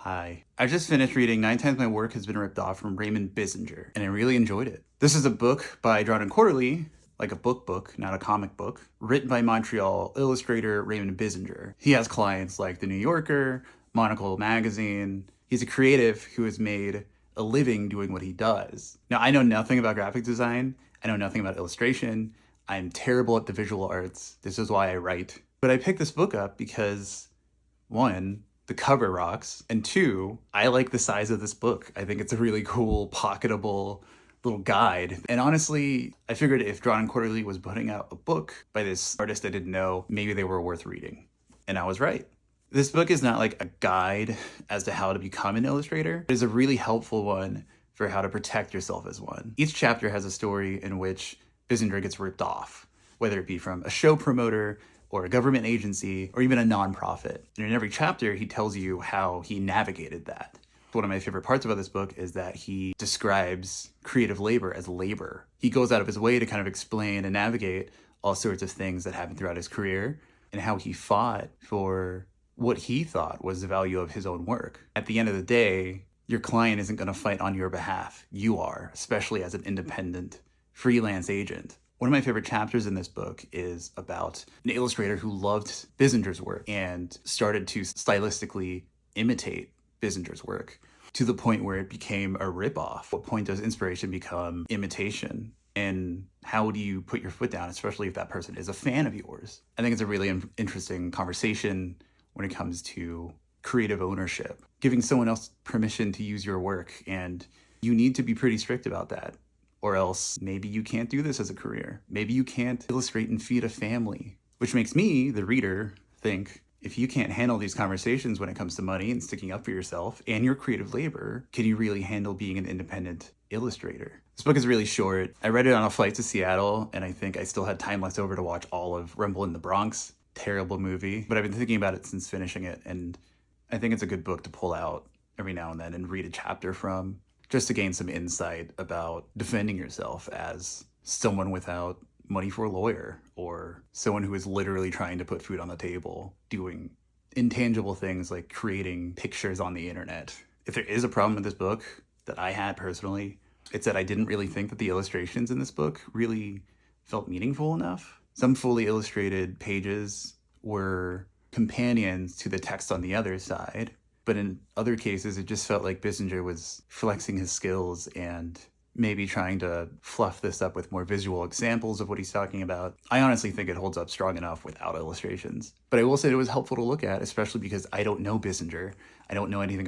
Hi. I just finished reading Nine Times My Work Has Been Ripped Off from Raymond Biesinger, and I really enjoyed it. This is a book by Drawn and Quarterly, like a book, not a comic book, written by Montreal illustrator Raymond Biesinger. He has clients like The New Yorker, Monocle Magazine. He's a creative who has made a living doing what he does. Now, I know nothing about graphic design. I know nothing about illustration. I'm terrible at the visual arts. This is why I write. But I picked this book up because, one, the cover rocks, and two, I like the size of this book. I think it's a really cool, pocketable little guide. And honestly, I figured if Drawn and Quarterly was putting out a book by this artist I didn't know, maybe they were worth reading. And I was right. This book is not like a guide as to how to become an illustrator. It is a really helpful one for how to protect yourself as one. Each chapter has a story in which Biesinger gets ripped off, whether it be from a show promoter or a government agency or even a nonprofit. And in every chapter, he tells you how he navigated that. One of my favorite parts about this book is that he describes creative labor as labor. He goes out of his way to kind of explain and navigate all sorts of things that happened throughout his career and how he fought for what he thought was the value of his own work. At the end of the day, your client isn't going to fight on your behalf. You are, especially as an independent freelance agent. One of my favorite chapters in this book is about an illustrator who loved Biesinger's work and started to stylistically imitate Biesinger's work to the point where it became a ripoff. What point does inspiration become imitation? And how do you put your foot down, especially if that person is a fan of yours? I think it's a really interesting conversation when it comes to creative ownership, giving someone else permission to use your work. And you need to be pretty strict about that. Or else maybe you can't do this as a career. Maybe you can't illustrate and feed a family, which makes me, the reader, think, if you can't handle these conversations when it comes to money and sticking up for yourself and your creative labor, can you really handle being an independent illustrator? This book is really short. I read it on a flight to Seattle, and I think I still had time left over to watch all of Rumble in the Bronx. Terrible movie, but I've been thinking about it since finishing it, and I think it's a good book to pull out every now and then and read a chapter from, just to gain some insight about defending yourself as someone without money for a lawyer or someone who is literally trying to put food on the table, doing intangible things like creating pictures on the internet. If there is a problem with this book that I had personally, it's that I didn't really think that the illustrations in this book really felt meaningful enough. Some fully illustrated pages were companions to the text on the other side. But in other cases, it just felt like Biesinger was flexing his skills and maybe trying to fluff this up with more visual examples of what he's talking about. I honestly think it holds up strong enough without illustrations. But I will say it was helpful to look at, especially because I don't know Biesinger. I don't know anything